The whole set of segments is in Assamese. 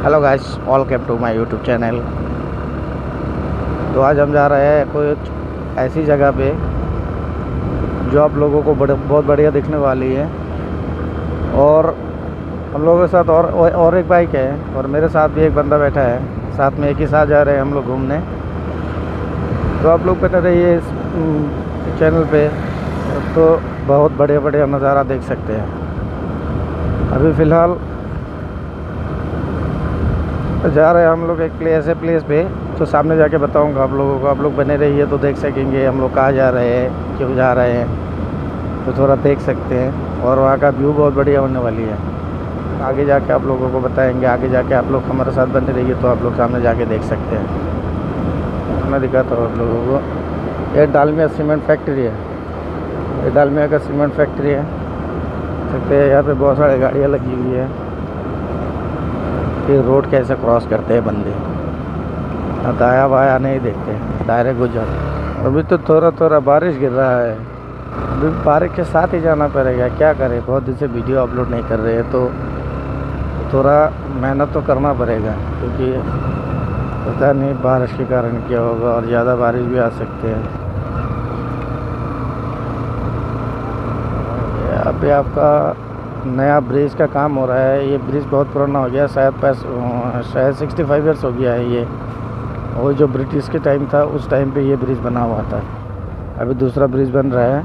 Hello guys, welcome to my YouTube channel. तो आज हम जा रहे हैं कुछ ऐसी जगह पे जो आप लोगों को बहुत बढ़िया दिखने वाली है। और हम लोगों के साथ और एक बाइक है और मेरे साथ भी एक बंदा बैठा है। साथ में एक ही साथ जा रहे हैं हम लोग घूमने। तो आप लोग बने रहिए इस चैनल पे, तो बहुत बढ़िया बढ़िया नज़ारा देख सकते हैं। अभी फ़िलहाल जा रहे हैं हम लोग एक ऐसे प्लेस पे तो सामने जाके बताऊंगा आप लोगों को। आप लोग बने रहिए तो देख सकेंगे हम लोग कहाँ जा रहे हैं, क्यों जा रहे हैं, तो थोड़ा देख सकते हैं। और वहाँ का व्यू बहुत बढ़िया होने वाली है। आगे जाके आप लोगों को बताएंगे। आगे जाके आप लोग हमारे साथ बने रहिए तो आप लोग सामने जाके देख सकते हैं। मैं दिखाता हूँ आप लोगों को। ये डालमिया सीमेंट फैक्ट्री है। ये डालमिया का सीमेंट फैक्ट्री है। सकते हैं यहाँ पे बहुत सारी गाड़ियाँ लगी हुई है। ये रोड कैसे क्रॉस करते हैं बंदे, दाया बाया नहीं देखते, डायरेक्ट गुजर। अभी तो थोड़ा थोड़ा बारिश गिर रहा है। अभी बारिश के साथ ही जाना पड़ेगा, क्या करें। बहुत दिन से वीडियो अपलोड नहीं कर रहे हैं तो थोड़ा मेहनत तो करना पड़ेगा, क्योंकि पता नहीं बारिश के कारण क्या होगा और ज़्यादा बारिश भी आ सकते हैं। यहाँ पे आपका नया ब्रिज का काम हो रहा है। ये ब्रिज बहुत पुराना हो गया, शायद 65 ईयर्स हो गया है ये। और जो ब्रिटिश के टाइम था उस टाइम पे ये ब्रिज बना हुआ था। अभी दूसरा ब्रिज बन रहा है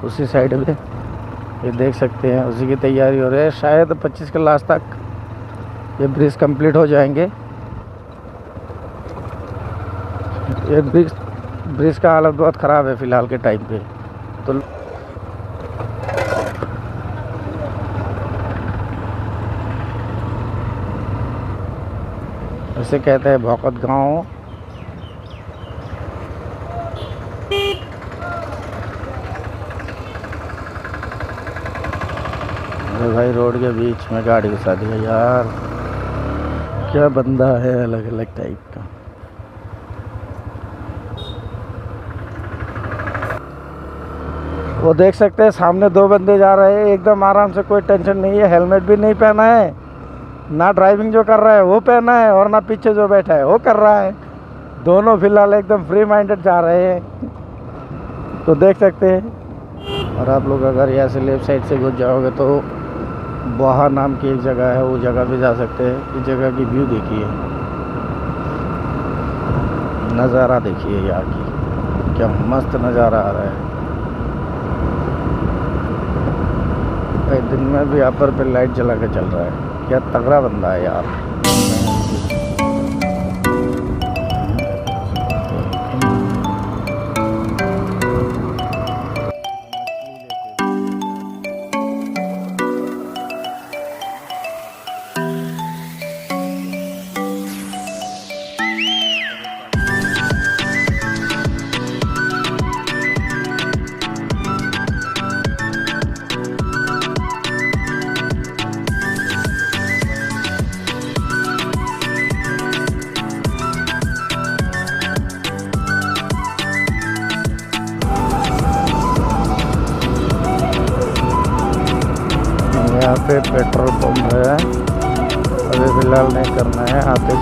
उसी साइड में, ये देख सकते हैं। उसी की तैयारी हो रही है। शायद 25 के लास्ट तक ये ब्रिज कंप्लीट हो जाएंगे। ये ब्रिज का हालत बहुत ख़राब है फ़िलहाल के टाइम पे। तो इसे कहते हैं भौकत गांव। भाई रोड के बीच में गाड़ी घुसा दिया यार, क्या बंदा है अलग अलग टाइप का। वो देख सकते हैं सामने दो बंदे जा रहे हैं एकदम आराम से, कोई टेंशन नहीं है। हेलमेट भी नहीं पहना है, ना ड्राइविंग जो कर रहा है वो पहना है और ना पीछे जो बैठा है वो कर रहा है। दोनों फिलहाल एकदम फ्री माइंडेड जा रहे हैं, तो देख सकते हैं। और आप लोग अगर यहाँ से लेफ्ट साइड से घुस जाओगे तो बोहा नाम की एक जगह है, वो जगह भी जा सकते हैं। इस जगह की व्यू देखिए, नज़ारा देखिए यहाँ की, क्या मस्त नज़ारा आ रहा है। दिन में भी यहाँ पर लाइट जला के चल रहा है। क्या तगड़ा बंदा है यार। यहाँ पे पेट्रोल पंप है। अभी फ़िलहाल नहीं करना है, आते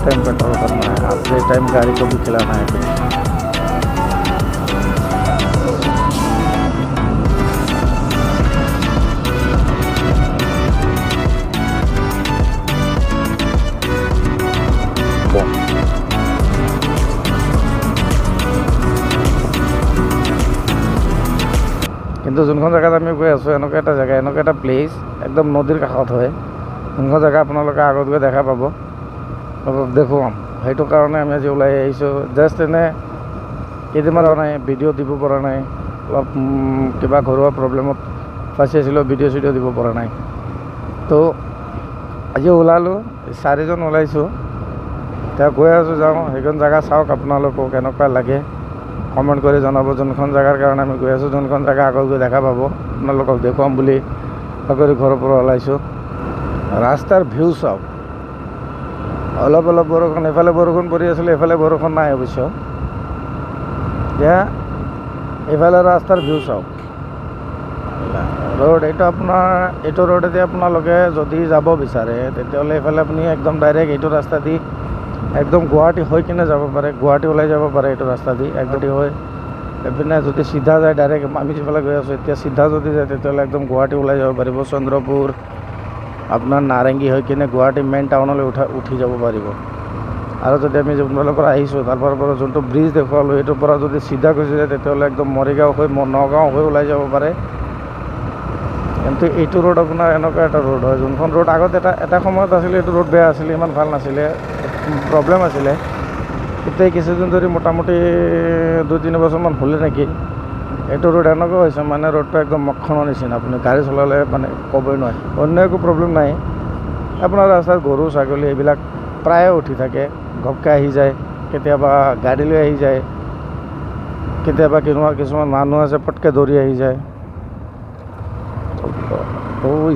टाइम पेट्रोल करना है। आते टाइम गाड़ी को भी खिलाना है कुछ। কিন্তু যোনখন জেগাত আমি গৈ আছোঁ এনেকুৱা এটা জেগা, এনেকুৱা এটা প্লেচ একদম নদীৰ কাষত হয়। যোনখন জেগা আপোনালোকে আগত গৈ দেখা পাব, দেখুৱাম। সেইটো কাৰণে আমি আজি ওলাই আহিছোঁ। জাষ্ট এনে কেইদিনমান হোৱা নাই ভিডিঅ' দিব পৰা নাই, অলপ কিবা ঘৰুৱা প্ৰব্লেমত ফাঁচি আছিলোঁ, ভিডিঅ' চিডিঅ' দিব পৰা নাই। তো আজি ওলালোঁ, 4জন ওলাইছোঁ। এতিয়া গৈ আছোঁ, যাওঁ। সেইখন জেগা চাওক, আপোনালোকক কেনেকুৱা লাগে কমেণ্ট কৰি জনাব। যোনখন জেগাৰ কাৰণে আমি গৈ আছোঁ, যোনখন জেগা আগত গৈ দেখা পাব, আপোনালোকক দেখুৱাম বুলি কৰি ঘৰৰ পৰা ওলাইছোঁ। ৰাস্তাৰ ভিউ চাওক, অলপ অলপ বৰষুণ, এফালে বৰষুণ পৰি আছিলে, এফালে বৰষুণ নাই অৱশ্য। এতিয়া এইফালে ৰাস্তাৰ ভিউ চাওক। ৰোড এইটো আপোনাৰ এইটো ৰোডেদি আপোনালোকে যদি যাব বিচাৰে তেতিয়াহ'লে এইফালে আপুনি একদম ডাইৰেক্ট এইটো ৰাস্তা দি একদম গুৱাহাটী হৈ কিনে যাব পাৰে, গুৱাহাটী ওলাই যাব পাৰে এইটো ৰাস্তা দি একদম হৈ। এইপিনে যদি চিধা যায় ডাইৰেক্ট আমি যিফালে গৈ আছোঁ এতিয়া চিধা যদি যায় তেতিয়াহ'লে একদম গুৱাহাটী ওলাই যাব পাৰিব, চন্দ্ৰপুৰ আপোনাৰ নাৰেংগী হৈ কিনে গুৱাহাটী মেইন টাউনলৈ উঠি যাব পাৰিব। আৰু যদি আমি যোনফালৰ পৰা আহিছোঁ তাৰ পৰা যোনটো ব্ৰিজ দেখুৱালোঁ সেইটোৰ পৰা যদি চিধা গুচি যায় তেতিয়াহ'লে একদম মৰিগাঁও হৈ নগাঁও হৈ ওলাই যাব পাৰে। কিন্তু এইটো ৰোড আপোনাৰ এনেকুৱা এটা ৰোড হয় যোনখন ৰোড আগত এটা সময়ত আছিলে এইটো ৰোড বেয়া আছিলে, ইমান ভাল নাছিলে, প্ৰব্লেম আছিলে। এতিয়া কিছুদিন ধৰি মোটামুটি 2-3 বছৰমান হ'লে নেকি এইটো ৰোড এনেকুৱা হৈছে মানে ৰোডটো একদম মক্ষণৰ নিচিনা, আপুনি গাড়ী চলালে মানে ক'বই নোৱাৰে। অন্য একো প্ৰব্লেম নাই, আপোনাৰ ৰাস্তাত গৰু ছাগলী এইবিলাক প্ৰায়ে উঠি থাকে, ঘপকৈ আহি যায়, কেতিয়াবা গাড়ী লৈ আহি যায়, কেতিয়াবা কিছুমান মানুহ আছে পটকৈ দৌৰি আহি যায়।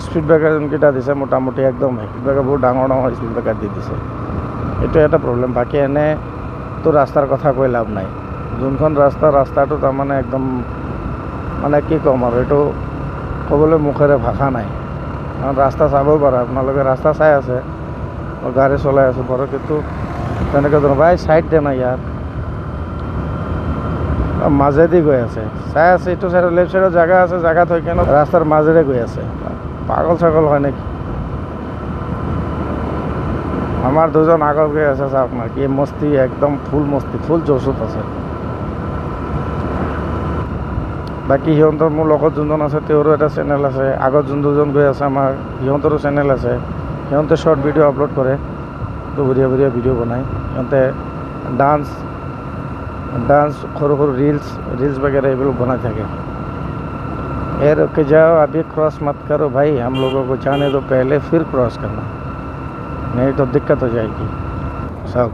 স্পীড ব্ৰেকাৰ যোনকেইটা দিছে মোটামুটি একদম স্পীড ব্ৰেকাৰ বহুত ডাঙৰ স্পীড ব্ৰেকাৰ দি দিছে, এইটো এটা প্ৰব্লেম। বাকী এনেতো ৰাস্তাৰ কথা কৈ লাভ নাই, যোনখন ৰাস্তাটো তাৰমানে একদম মানে কি ক'ম আৰু এইটো ক'বলৈ মুখেৰে ভাষা নাই। কাৰণ ৰাস্তা চাবও পাৰে, আপোনালোকে ৰাস্তা চাই আছে, মই গাড়ী চলাই আছোঁ বাৰু, কিন্তু তেনেকৈ ভাই ছাইড দে না ইয়াৰ মাজেদি গৈ আছে, চাই আছে এইটো চাইডত লেফ্ট চাইডত জেগা আছে, জেগাত হৈ কিনে ৰাস্তাৰ মাজেৰে গৈ আছে, পাগল চাগল হয় নেকি? আমাৰ দুজন আগত গৈ আছে চাওক না, কি মস্তি, একদম ফুল মস্তি, ফুল জোচত আছে। বাকী সিহঁতৰ মোৰ লগত যোনজন আছে তেওঁৰো এটা চেনেল আছে, আগত যোন দুজন গৈ আছে আমাৰ সিহঁতৰো চেনেল আছে, সিহঁতে শ্বৰ্ট ভিডিঅ' আপলোড কৰে, তো বঢ়িয়া ভিডিঅ' বনায় সিহঁতে, ডান্স সৰু रील्स वगैरह এইবিলাক বনাই থাকে। ए रुक जाओ अभी क्रॉस मत करो भाई, हम लोगों को जाने दो पहले फिर क्रॉस करना, नहीं तो दिक्कत हो जाएगी। চাওক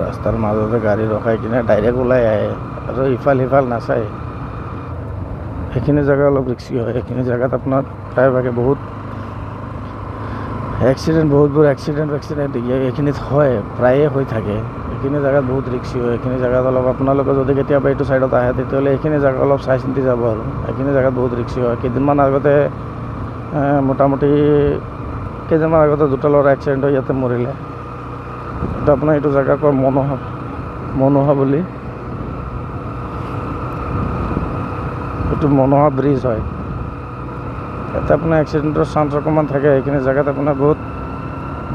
ৰাস্তাৰ মাজতে গাড়ী ৰখাই কিনে ডাইৰেক্ট ওলাই আহে আৰু ইফাল সিফাল নাচায়। সেইখিনি জেগা অলপ ৰিক্সি হয়, সেইখিনি জেগাত আপোনাৰ প্ৰায়ভাগে বহুত বহুতবোৰ এক্সিডেণ্ট এইখিনিত হয়, প্ৰায়ে হৈ থাকে। এইখিনি জেগাত বহুত ৰিক্সি হয়, এইখিনি জেগাত অলপ আপোনালোকে যদি কেতিয়াবা এইটো ছাইডত আহে তেতিয়াহ'লে এইখিনি জেগা অলপ চাই চিন্তি যাব আৰু। এইখিনি জেগাত বহুত ৰিক্সি হয়। কেইদিনমান আগতে মোটামুটি দুটা ল'ৰা এক্সিডেণ্ট হৈ ইয়াতে মৰিলে। এইটো আপোনাৰ এইটো জেগা কয় মনোহা বুলি, এইটো মনোহা ব্ৰিজ হয়। ইয়াতে আপোনাৰ এক্সিডেণ্টৰ চান্স অকণমান থাকে। এইখিনি জেগাত আপোনাৰ বহুত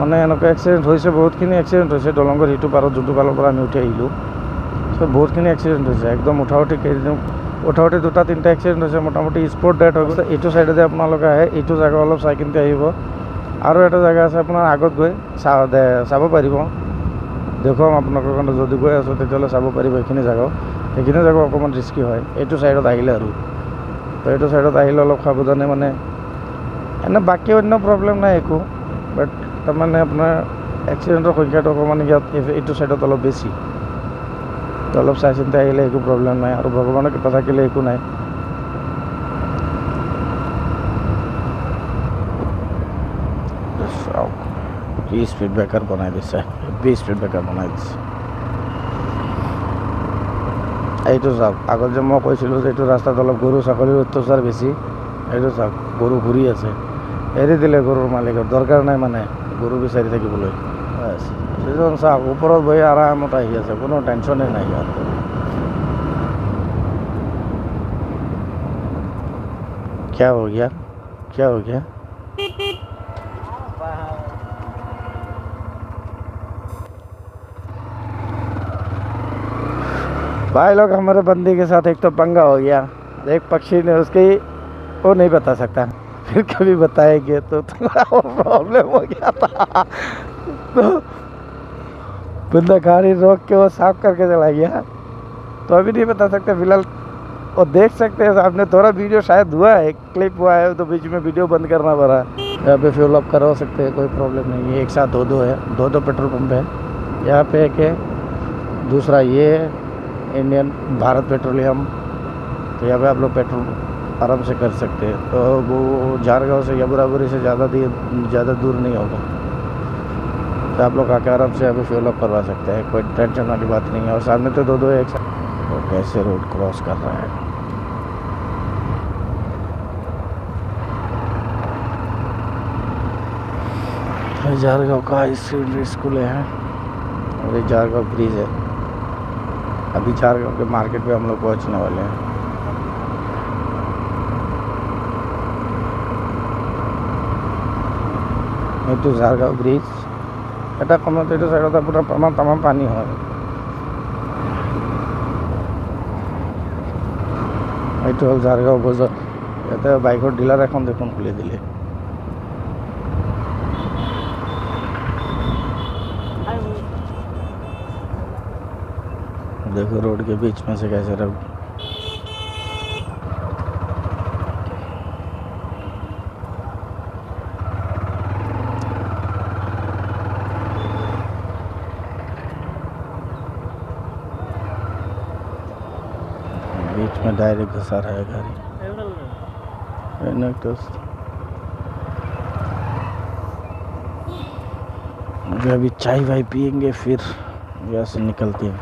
মানে এনেকুৱা এক্সিডেণ্ট হৈছে, বহুতখিনি এক্সিডেণ্ট হৈছে। দলংগৰ সিটো পাৰত যোনটো পালৰ পৰা আমি উঠি আহিলোঁ, চ' বহুতখিনি এক্সিডেণ্ট হৈছে, একদম উঠাউঠি 2-3টা এক্সিডেণ্ট হৈছে, মোটামুটি স্পট ডেথ হৈ গৈছে। এইটো ছাইডেদি আপোনালোকে আহে, এইটো জেগা অলপ চাই কিনে আহিব। আৰু এটা জেগা আছে আপোনাৰ আগত গৈ চাব পাৰিব, দেখুৱাম আপোনালোকৰ কাৰণে, যদি গৈ আছোঁ তেতিয়াহ'লে চাব পাৰিব। সেইখিনি জেগাও অকণমান ৰিস্কি হয় এইটো ছাইডত আহিলে আৰু। তো এইটো ছাইডত আহিলে অলপ সাৱধানে, মানে এনে বাকী অন্য প্ৰব্লেম নাই একো, বাট তাৰমানে আপোনাৰ এক্সিডেণ্টৰ সংখ্যাটো অকণমান ইয়াত এইটো ছাইডত অলপ বেছি। তো অলপ চাই চিন্তি আহিলে একো প্ৰব্লেম নাই, আৰু ভগৱানৰ কৃপা থাকিলে একো নাই। চাওক কি স্পীড ব্ৰেকাৰ বনাই দিছে, স্পীড ব্ৰেকাৰ বনাই দিছে। এইটো চাওক, আগত যে মই কৈছিলোঁ যে এইটো ৰাস্তাত অলপ গৰু ছাগলীৰ অত্যাচাৰ বেছি, এইটো চাওক গৰু ঘূৰি আছে, এৰি দিলে গৰুৰ মালিকৰ, দৰকাৰ নাই মানে গৰু বিচাৰি থাকিবলৈ। সেইজন চাওক ওপৰত বহি আৰামত আহি আছে, কোনো টেনশ্যনেই নাই ইয়াত। क्या हो गया? भाई लोग, हमारे बंदी के साथ एक तो पंगा हो गया, एक पक्षी ने उसकी वो नहीं बता सकता, फिर कभी बताएंगे तो प्रॉब्लम हो गया था। तो बंदा गाड़ी रोक के वो साफ करके चला गया, तो अभी नहीं बता सकते फिलहाल। और देख सकते हैं आपने, थोड़ा वीडियो शायद हुआ है, क्लिप हुआ है, तो बीच में वीडियो बंद करना पड़ा। यहाँ पे फ्यूल अप करवा सकते हैं, कोई प्रॉब्लम नहीं है। एक साथ दो है, दो पेट्रोल पंप है यहाँ पे। एक है, दूसरा ये है इंडियन भारत पेट्रोलियम, तो यहाँ पे आप लोग पेट्रोल आराम से कर सकते हैं। तो वो झारगांव से या बराबरी से ज़्यादा दूर नहीं होगा, तो आप लोग आके आराम से यहाँ पे फ्यूल अप करवा सकते हैं, कोई टेंशन वाली बात नहीं है। और सामने तो दो एक साथ कैसे रोड क्रॉस कर रहा है। जारगांव का स्कूल है और ये जारगांव ब्रिज है। अभी जारगांव के मार्केट पे हम लोग पहुंचने वाले हैं। ये तो जारगांव ब्रिज এটা সময়ত এইটো সাইডত পুরা তামাম পানী হয়। এইটো হল জারগাঁও বজাৰ। ইয়াতে বাইকৰ ডিলাৰ এখন দেখোন খুলি দিলে। देखो रोड के बीच में से कैसे रहो। बीच में डायरेक्ट घुसा रहा है गाड़ी। अभी चाय वाय पियेंगे फिर यहाँ से निकलते हैं।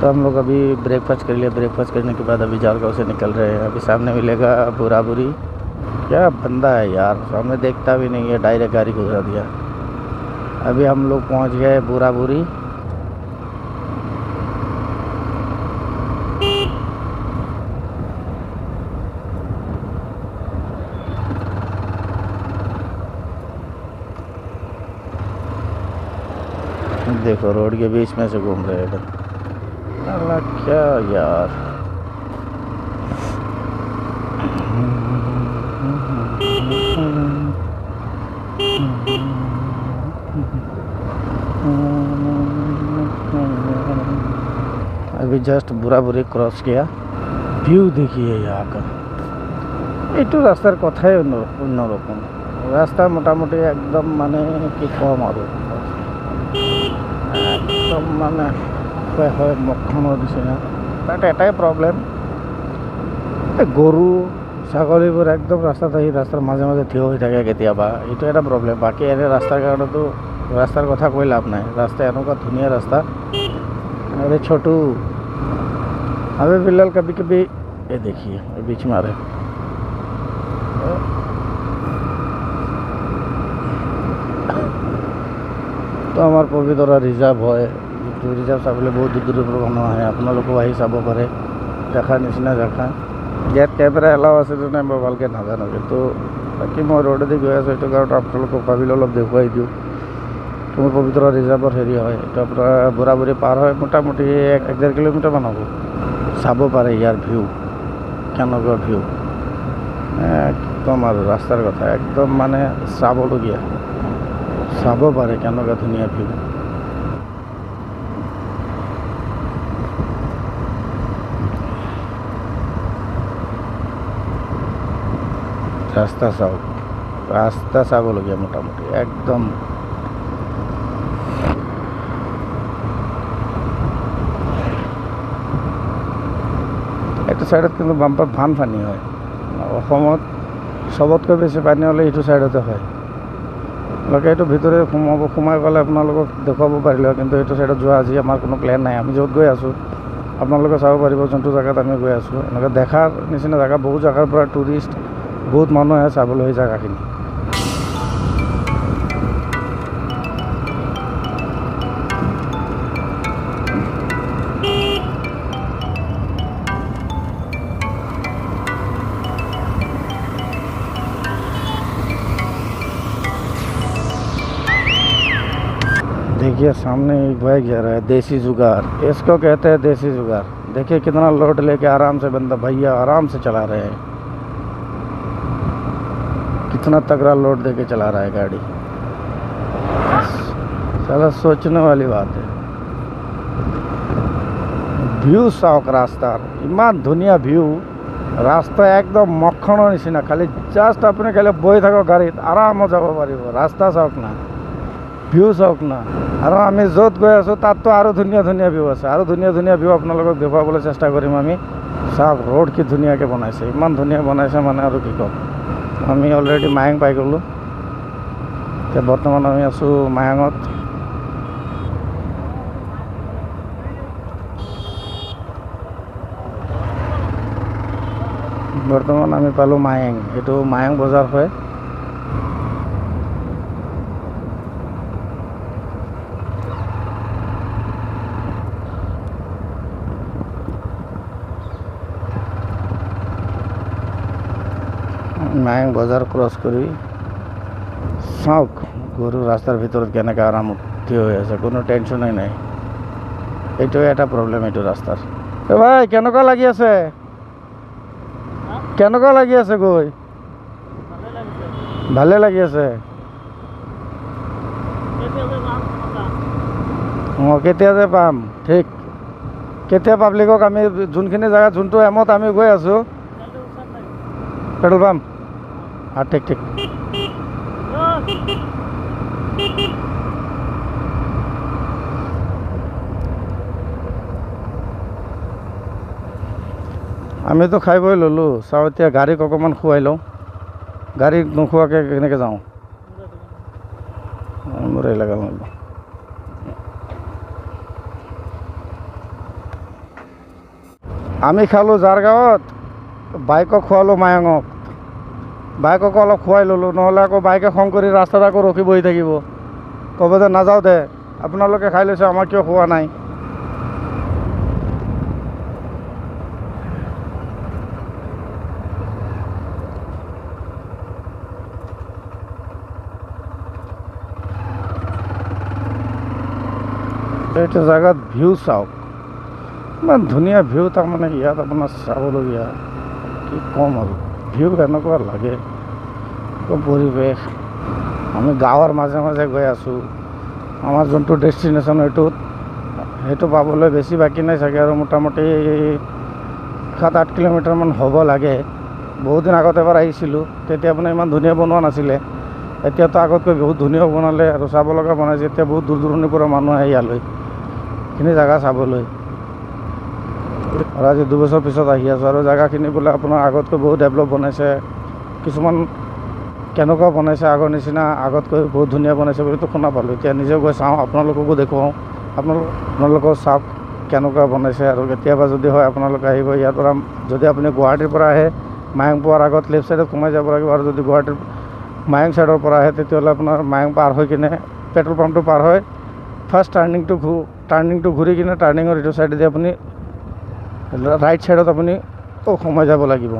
तो हम लोग अभी ब्रेकफास्ट कर लिया। ब्रेकफास्ट करने के बाद अभी जारगांव से निकल रहे हैं। अभी सामने मिलेगा बुराबुरी। क्या बंदा है यार, सामने देखता भी नहीं है, डायरेक्ट गाड़ी घुसा दिया। अभी हम लोग पहुंच गए बुराबुरी। देखो रोड के बीच में से घूम रहे हैं। अल्लाह क्या यार, अभी जस्ट बुराबुरी क्रॉस किया। व्यू देखिए यहाँ का। এইটো রাস্তার কথাই অন্যরকম। রাস্তা মোটামুটি একদম মানে কি কম আর একদম মানে হয় মক্ষণৰ নিচিনা। বাট এটাই প্ৰব্লেম, গৰু ছাগলীবোৰ একদম ৰাস্তাত আহি ৰাস্তাৰ মাজে মাজে থিয় হৈ থাকে কেতিয়াবা। এইটো এটা প্ৰব্লেম। বাকী এনে ৰাস্তাৰ কাৰণেতো ৰাস্তাৰ কথা কৈ লাভ নাই। ৰাস্তা এনেকুৱা ধুনীয়া ৰাস্তা। अरे छोटू अबे फिलहाल कभी कभी ये देखिए बीच में आ रहे। तो हमार पवितरा रिजार्व है। रिजार्व चाबले बहुत दूर दूर पर মানুহ আহে। আপোনালোকেও আহি চাব পাৰে। দেখা নিচিনা জেগা। ইয়াত কেমেৰা এলাও আছে নে নাই মই ভালকৈ নাজানো, কিন্তু বাকী মই ৰোডেদি গৈ আছোঁ। এইটো কাৰণত আপোনালোকক ভাবিলোঁ অলপ দেখুৱাই দিওঁ। মোৰ পবিতৰা ৰিজাৰ্ভৰ হেৰি হয়, এইটো আপোনাৰ বুৰাবুৰি পাৰ হয় মোটামুটি 1-1.5 কিলোমিটাৰমান হ'ব। চাব পাৰে ইয়াৰ ভিউ, কেনেকুৱা ভিউ। একদম আৰু ৰাস্তাৰ কথা একদম মানে চাবলগীয়া। চাব পাৰে কেনেকুৱা ধুনীয়া ভিউ। ৰাস্তা চাওক, ৰাস্তা চাবলগীয়া মোটামুটি একদম। এইটো সাইডত কিন্তু বাম্পাৰ পানী হয়। অসমত চবতকৈ বেছি পানী হ'লে এইটো সাইডতে হয়। লোকে এইটো ভিতৰে সোমাই গ'লে আপোনালোকক দেখুৱাব পাৰিলে, কিন্তু এইটো সাইডত যোৱা আজি আমাৰ কোনো প্লেন নাই। আমি য'ত গৈ আছোঁ আপোনালোকে চাব পাৰিব যোনটো জেগাত আমি গৈ আছোঁ। এনেকৈ দেখাৰ নিচিনা জেগা। বহুত জেগাৰ পৰা টুৰিষ্ট বহুত মানুহ আহে চাবলৈ সেই জেগাখিনি। देखिए सामने एक बाइक जा रहा है, देसी जुगाड़ इसको कहते हैं, देसी जुगाड़। देखिए कितना लोड लेके आराम से बंदा भैया आराम से चला रहे हैं। कितना तगड़ा लोड देके चला रहा है गाड़ी। साला सोचने वाली बात है। ভিউ চাওক ৰাস্তাৰ, ইমান ধুনীয়া ভিউ। ৰাস্তা একদম মক্ষণৰ নিচিনা। খালি জাষ্ট আপুনি খালি বহি থাকক গাড়ীত, আৰামত যাব পাৰিব। ৰাস্তা চাওক না, ভিউ চাওক না। আৰু আমি য'ত গৈ আছোঁ তাততো আৰু ধুনীয়া ধুনীয়া ভিউ আছে। আৰু ধুনীয়া ধুনীয়া ভিউ আপোনালোকক দেখুৱাবলৈ চেষ্টা কৰিম আমি। চাওক ৰোড কি ধুনীয়াকৈ বনাইছে, ইমান ধুনীয়া বনাইছে মানে আৰু কি ক'ম। আমি অলৰেডি মায়ং পাই গ'লোঁ। এতিয়া বৰ্তমান আমি আছোঁ মায়ঙত। বৰ্তমান আমি পালোঁ মায়েং, এইটো মায়েং বজাৰ হয়। মায়েং বজাৰ ক্ৰছ কৰি চাওক গৰু ৰাস্তাৰ ভিতৰত কেনেকৈ আৰামত থিয় হৈ আছে, কোনো টেনশ্যনেই নাই। এইটোৱে এটা প্ৰব্লেম এইটো ৰাস্তাৰ। ভাই কেনেকুৱা লাগি আছে, কেনেকুৱা লাগি আছে গৈ? ভালে লাগি আছে। অঁ কেতিয়া যে পাম, ঠিক কেতিয়া পাব্লিকক আমি যোনখিনি জেগাত যোনটো এমত আমি গৈ আছোঁ পেট্ৰল পাম্প, ঠিক ঠিক। আমিতো খাই বৈ ল'লোঁ, চাওঁ এতিয়া গাড়ীক অকণমান খুৱাই লওঁ। গাড়ীক নোখোৱাকৈ কেনেকৈ যাওঁ? মোৰে লগাল লাগিব। আমি খালোঁ যাৰ গাঁৱত, বাইকক খোৱালোঁ মায়ঙক। বাইককো অলপ খুৱাই ল'লোঁ, নহ'লে আকৌ বাইকে খং কৰি ৰাস্তাত আকৌ ৰখি বহি থাকিব, ক'ব যে নাযাওঁ দে, আপোনালোকে খাই লৈছে আমাৰ কিয় খোৱা নাই। এইটো জেগাত ভিউ চাওক, ইমান ধুনীয়া ভিউ, তাৰমানে ইয়াত আপোনাৰ চাবলগীয়া কি ক'ম আৰু, ভিউ এনেকুৱা লাগে, পৰিৱেশ। আমি গাঁৱৰ মাজে মাজে গৈ আছোঁ, আমাৰ যোনটো ডেষ্টিনেশ্যন সেইটো পাবলৈ বেছি বাকী নাই চাগে, আৰু মোটামুটি 7-8 কিলোমিটাৰমান হ'ব লাগে। বহুত দিন আগত এবাৰ আহিছিলোঁ, তেতিয়া আপোনাৰ ইমান ধুনীয়া বনোৱা নাছিলে, এতিয়াতো আগতকৈ বহুত ধুনীয়া বনালে আৰু চাব লগা বনাইছে। এতিয়া বহুত দূৰ দূৰণিৰ পৰা মানুহ আহে ইয়ালৈ এইখিনি জেগা চাবলৈ, আৰু আজি 2 বছৰ পিছত আহি আছোঁ। আৰু জেগাখিনি বোলে আপোনাৰ আগতকৈ বহুত ডেভেলপ বনাইছে, কিছুমান কেনেকুৱা বনাইছে আগৰ নিচিনা, আগতকৈ বহুত ধুনীয়া বনাইছে বুলিতো শুনা পালোঁ। এতিয়া নিজেও গৈ চাওঁ, আপোনালোককো দেখুৱাওঁ, আপোনালোকেও চাওক কেনেকুৱা বনাইছে। আৰু কেতিয়াবা যদি হয় আপোনালোকে আহিব ইয়াৰ পৰা, যদি আপুনি গুৱাহাটীৰ পৰা আহে মায়েং পোৱাৰ আগত লেফ্ট ছাইডত সোমাই যাব লাগিব, আৰু যদি গুৱাহাটীৰ মায়েং ছাইডৰ পৰা আহে তেতিয়াহ'লে আপোনাৰ মায়েং পাৰ হৈ কিনে পেট্ৰল পাম্পটো পাৰ হয় ফাৰ্ষ্ট টাৰ্ণিংটো ঘূৰি কিনে টাৰ্ণিঙৰ এইটো ছাইডেদি আপুনি ৰাইট ছাইডত আপুনি সোমাই যাব লাগিব।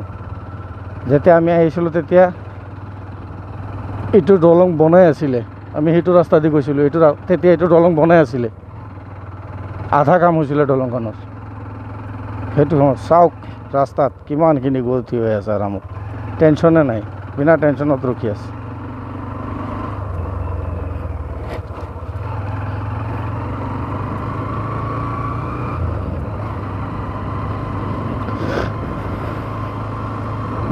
যেতিয়া আমি আহিছিলোঁ তেতিয়া এইটো দলং বনাই আছিলে, আমি সেইটো ৰাস্তা দি গৈছিলোঁ, তেতিয়া এইটো দলং বনাই আছিলে, আধা কাম হৈছিলে দলংখনৰ। সেইটো সময়ত চাওক ৰাস্তাত কিমানখিনি গতি হৈ আছে আৰামত, টেনশ্যনে নাই, বিনা টেনশ্যনত ৰখি আছে।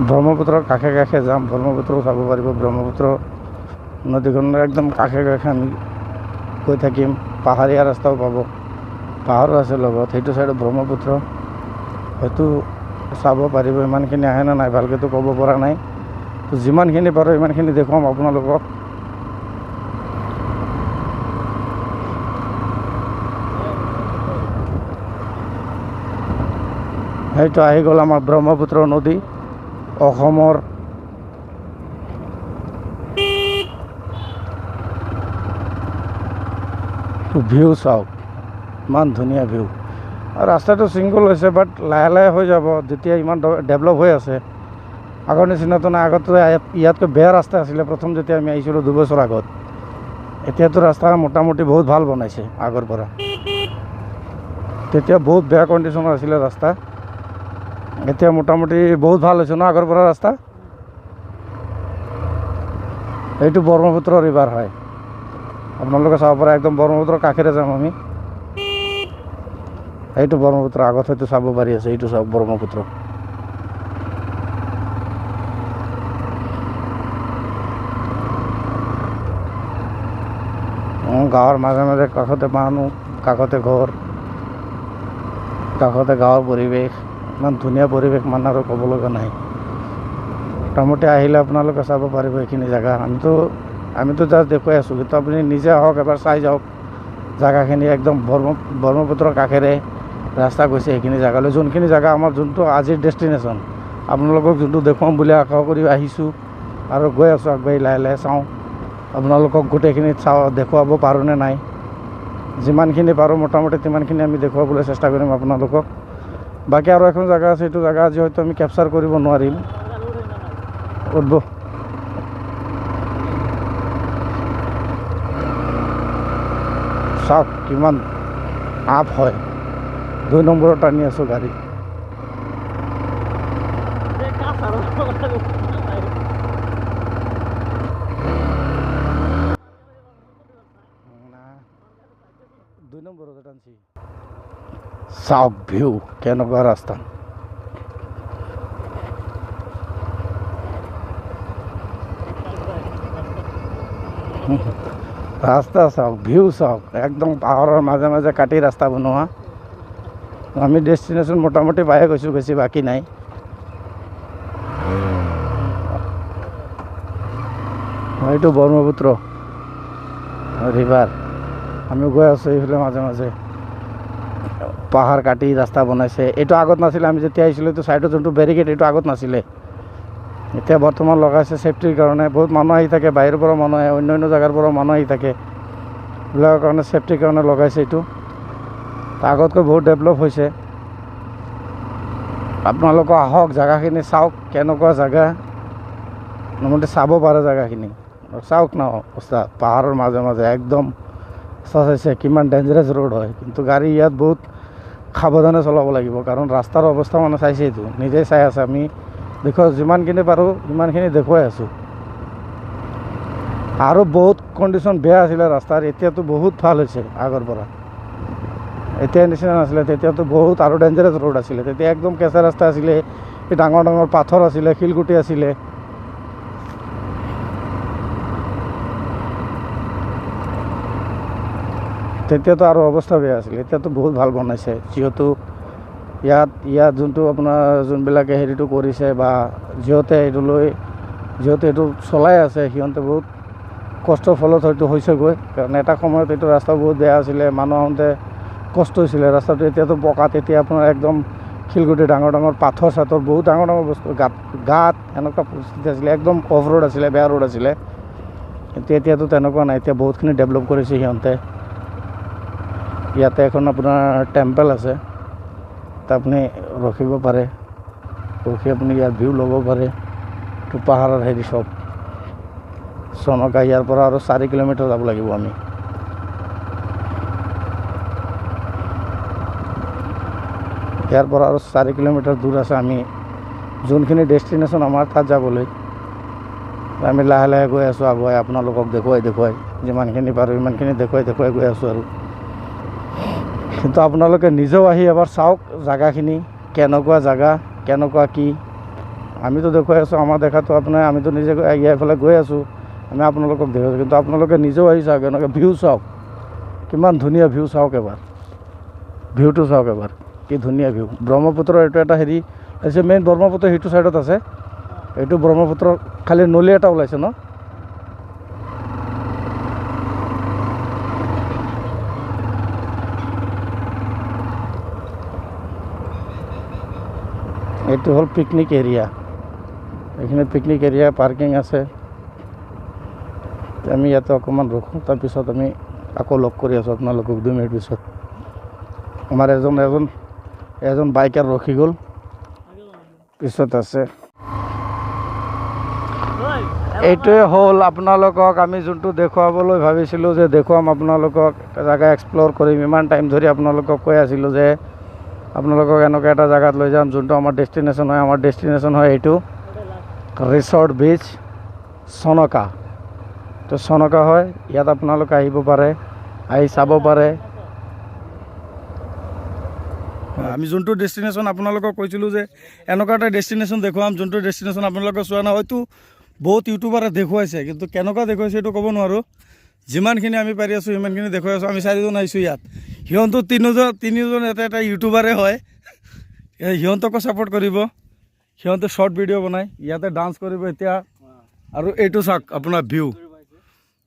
ব্ৰহ্মপুত্ৰৰ কাষে কাষে যাম, ব্ৰহ্মপুত্ৰও চাব পাৰিব। ব্ৰহ্মপুত্ৰ নদীখনৰ একদম কাষে কাষে আমি গৈ থাকিম, পাহাৰীয়া ৰাস্তাও পাব, পাহাৰো আছে লগত, সেইটো চাইডত ব্ৰহ্মপুত্ৰ, হয়তো চাব পাৰিব। ইমানখিনি আহে নে নাই ভালকৈতো ক'ব পৰা নাই, তো যিমানখিনি পাৰোঁ ইমানখিনি দেখুৱাম আপোনালোকক। সেইটো আহি গ'ল আমাৰ ব্ৰহ্মপুত্ৰ নদী, অসমৰ ভিউ চাওক, ইমান ধুনীয়া ভিউ। আৰু ৰাস্তাটো ছিংগল হৈছে, বাট লাহে লাহে হৈ যাব, যেতিয়া ইমান ডেভেলপ হৈ আছে। আগৰ নিচিনাতো নাই, আগতো ইয়াতকৈ বেয়া ৰাস্তা আছিলে প্ৰথম যেতিয়া আমি আহিছিলোঁ 2 বছৰ আগত। এতিয়াতো ৰাস্তা মোটামুটি বহুত ভাল বনাইছে আগৰ পৰা, তেতিয়া বহুত বেয়া কণ্ডিশ্যনৰ আছিলে ৰাস্তা, এতিয়া মোটামুটি বহুত ভাল হৈছে ন আগৰ পৰা ৰাস্তা। এইটো ব্ৰহ্মপুত্ৰ ৰিভাৰ হয়, আপোনালোকে চাব পাৰে, একদম ব্ৰহ্মপুত্ৰৰ কাষেৰে যাম আমি। এইটো ব্ৰহ্মপুত্ৰ, আগত হয়তো চাব পাৰি আছে, এইটো চাওক ব্ৰহ্মপুত্ৰ। গাঁৱৰ মাজে মাজে কাষতে মানুহ, কাষতে ঘৰ, কাষতে গাঁৱৰ পৰিৱেশ, ইমান ধুনীয়া পৰিৱেশ মানে আৰু ক'ব লগা নাই। মোটামুটি আহিলে আপোনালোকে চাব পাৰিব এইখিনি জেগা। আমিতো জাষ্ট দেখুৱাই আছোঁ, কিন্তু আপুনি নিজে আহক, এবাৰ চাই যাওক জেগাখিনি। একদম ব্ৰহ্মপুত্ৰৰ কাষেৰে ৰাস্তা গৈছে সেইখিনি জেগালৈ, যোনখিনি জেগা আমাৰ যোনটো আজিৰ ডেষ্টিনেশ্যন আপোনালোকক যোনটো দেখুৱাম বুলি আশা কৰি আহিছোঁ আৰু গৈ আছোঁ আগবাঢ়ি লাহে লাহে। চাওঁ আপোনালোকক গোটেইখিনি দেখুৱাব পাৰোঁ নে নাই। যিমানখিনি পাৰোঁ মোটামুটি তিমানখিনি আমি দেখুৱাবলৈ চেষ্টা কৰিম আপোনালোকক। বাকী আৰু এখন জেগা আছে, এইটো জেগা আজি হয়তো আমি কেপচাৰ কৰিব নোৱাৰিম। উঠব চাওক কিমান আপ হয়। 2 নম্বৰত টানি আছোঁ গাড়ী। চাওক ভিউ কেনেকুৱা ৰাস্তা। ৰাস্তা চাওক, ভিউ চাওক, একদম পাহাৰৰ মাজে মাজে কাটি ৰাস্তা বনোৱা। আমি ডেষ্টিনেশ্যন মোটামুটি পায়ে গৈছোঁ, বেছি বাকী নাই। এইটো ব্ৰহ্মপুত্ৰ ৰিভাৰ। আমি গৈ আছোঁ এইফালে মাজে মাজে। পাহাৰ কাটি ৰাস্তা বনাইছে। এইটো আগত নাছিলে, আমি যেতিয়া আহিছিলোঁ এইটো ছাইডত যোনটো বেৰিকেড এইটো আগত নাছিলে, এতিয়া বৰ্তমান লগাইছে ছেফটিৰ কাৰণে। বহুত মানুহ আহি থাকে, বাহিৰৰ পৰা মানুহ আহে, অন্য জেগাৰ পৰা মানুহ আহি থাকে, এইবিলাকৰ কাৰণে ছেফটিৰ কাৰণে লগাইছে এইটো। আগতকৈ বহুত ডেভেলপ হৈছে। আপোনালোকে আহক, জেগাখিনি চাওক কেনেকুৱা জেগা। মোটামুটি চাব পাৰে জেগাখিনি, চাওক ন অৱস্থা। পাহাৰৰ মাজে মাজে একদম চাইছে কিমান ডেঞ্জাৰাছ ৰোড হয়, কিন্তু গাড়ী ইয়াত বহুত সাৱধানে চলাব লাগিব, কাৰণ ৰাস্তাৰ অৱস্থা মানে চাইছেইতো, নিজেই চাই আছে। আমি দেখুৱাই যিমানখিনি পাৰোঁ সিমানখিনি দেখুৱাই আছোঁ। আৰু বহুত কণ্ডিশ্যন বেয়া আছিলে ৰাস্তাৰ, এতিয়াতো বহুত ভাল হৈছে আগৰ পৰা। এতিয়া নিচিনা নাছিলে, তেতিয়াতো বহুত আৰু ডেঞ্জাৰাছ ৰোড আছিলে। তেতিয়া একদম কেঁচা ৰাস্তা আছিলে, এই ডাঙৰ ডাঙৰ পাথৰ আছিলে, শিলগুটি আছিলে। তেতিয়াতো আৰু অৱস্থা বেয়া আছিলে, এতিয়াতো বহুত ভাল বনাইছে। যিহেতু ইয়াত যোনটো আপোনাৰ যোনবিলাকে হেৰিটো কৰিছে বা যিহঁতে এইটো চলাই আছে, সিহঁতে বহুত কষ্টৰ ফলত হয়তো হৈছেগৈ। কাৰণ এটা সময়ত এইটো ৰাস্তা বহুত বেয়া আছিলে, মানুহ আহোঁতে কষ্ট হৈছিলে ৰাস্তাটো। এতিয়াতো পকা, তেতিয়া আপোনাৰ একদম শিলগুটি, ডাঙৰ ডাঙৰ পাথৰ চাথৰ, বহুত ডাঙৰ ডাঙৰ বস্তু, গাঁত এনেকুৱা পৰিস্থিতি আছিলে। একদম অফ ৰোড আছিলে, বেয়া ৰোড আছিলে। কিন্তু এতিয়াতো তেনেকুৱা নাই, এতিয়া বহুতখিনি ডেভেলপ কৰিছে সিহঁতে। ইয়াতে এখন আপোনাৰ টেম্পল আছে, তাত আপুনি ৰখিব পাৰে, ৰখি আপুনি ইয়াৰ ভিউ ল'ব পাৰে। তো পাহাৰৰ হেৰি চব চনকা, ইয়াৰ পৰা আৰু 4 কিলোমিটাৰ যাব লাগিব আমি। ইয়াৰ পৰা আৰু 4 কিলোমিটাৰ দূৰ আছে আমি যোনখিনি ডেষ্টিনেশ্যন আমাৰ তাত যাবলৈ। আমি লাহে লাহে গৈ আছোঁ আগুৱাই, আপোনালোকক দেখুৱাই যিমানখিনি পাৰোঁ সিমানখিনি দেখুৱাই গৈ আছোঁ আৰু। কিন্তু আপোনালোকে নিজেও আহি এবাৰ চাওক জেগাখিনি কেনেকুৱা জেগা, কেনেকুৱা কি। আমিতো দেখুৱাই আছোঁ, আমাৰ দেখাতো আপোনাৰ, আমিতো নিজে এইফালে গৈ আছোঁ, আমি আপোনালোকক দেখুৱাইছোঁ। কিন্তু আপোনালোকে নিজেও আহি চাওক, এনেকৈ ভিউ চাওক, কিমান ধুনীয়া ভিউ চাওক এবাৰ। ভিউটো চাওক এবাৰ, কি ধুনীয়া ভিউ। ব্ৰহ্মপুত্ৰৰ এইটো এটা হেৰি আছে, মেইন ব্ৰহ্মপুত্ৰ সেইটো ছাইডত আছে। এইটো ব্ৰহ্মপুত্ৰৰ খালি নলী এটা ওলাইছে ন। এইটো হ'ল পিকনিক এৰিয়া, এইখিনি পিকনিক এৰিয়া, পাৰ্কিং আছে। আমি ইয়াতে অকণমান ৰখোঁ, তাৰপিছত আমি আকৌ লগ কৰি আছোঁ আপোনালোকক 2 মিনিট পিছত। আমাৰ এজন বাইকাৰ ৰখি গ'ল, পিছত আছে। এইটোৱে হ'ল আপোনালোকক আমি যোনটো দেখুৱাবলৈ ভাবিছিলোঁ যে দেখুৱাম আপোনালোকক, জেগা এক্সপ্ল'ৰ কৰিম। ইমান টাইম ধৰি আপোনালোকক কৈ আছিলোঁ যে আপোনালোকক এনেকুৱা এটা জেগাত লৈ যাম যোনটো আমাৰ ডেষ্টিনেশ্যন হয়। আমাৰ ডেষ্টিনেশ্যন হয় এইটো ৰিচৰ্ট বিচ চনকা। তো চনকা হয়, ইয়াত আপোনালোকে আহিব পাৰে, আহি চাব পাৰে। আমি যোনটো ডেষ্টিনেশ্যন আপোনালোকক কৈছিলোঁ যে এনেকুৱা এটা ডেষ্টিনেশ্যন দেখুৱাম, যোনটো ডেষ্টিনেশ্যন আপোনালোকে চোৱা নাই। হয়তো বহুত ইউটিউবাৰে দেখুৱাইছে, কিন্তু কেনেকুৱা দেখুৱাইছে সেইটো ক'ব নোৱাৰোঁ। যিমানখিনি আমি পাৰি আছোঁ সিমানখিনি দেখুৱাই আছোঁ। আমি 4জন আহিছোঁ ইয়াত, সিহঁতো তিনিজন এটা ইউটিউবাৰে হয়। সিহঁতকো ছাপোৰ্ট কৰিব, সিহঁতে শ্বৰ্ট ভিডিঅ' বনায়, ইয়াতে ডান্স কৰিব এতিয়া। আৰু এইটো চাওক আপোনাৰ ভিউ।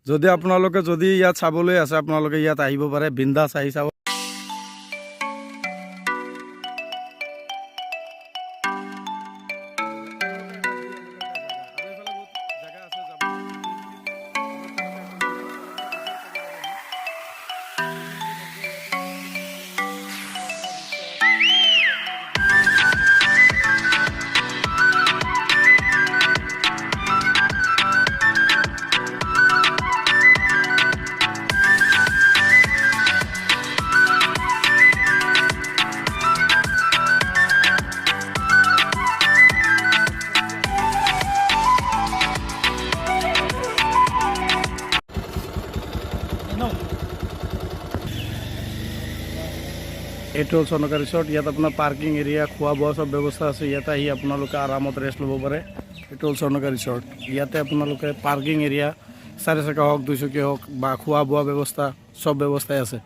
যদি আপোনালোকে ইয়াত চাবলৈ আছে, আপোনালোকে ইয়াত আহিব পাৰে, বিন্দাছ আহি চাব। এইটো হ'ল চনকা ৰিচৰ্ট। ইয়াত আপোনাৰ পাৰ্কিং এৰিয়া, খোৱা বোৱা চব ব্যৱস্থা আছে। ইয়াতে আহি আপোনালোকে আৰামত ৰেষ্ট ল'ব পাৰে। এইটো হ'ল চনকা ৰিচৰ্ট। ইয়াতে আপোনালোকে পাৰ্কিং এৰিয়া, 4 চকা হওক 2 চকীয়া হওক বা খোৱা বোৱা ব্যৱস্থা চব ব্যৱস্থাই আছে।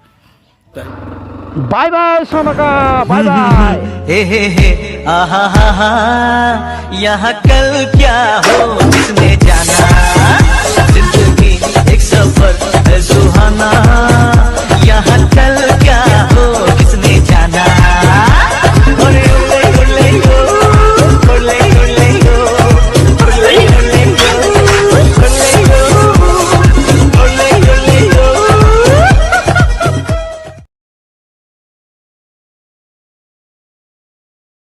Bye bye চনকা, bye bye. हे आहा हा हा यहाँ कल क्या हो किसने जाना, जिंदगी एक सफर है सुहाना।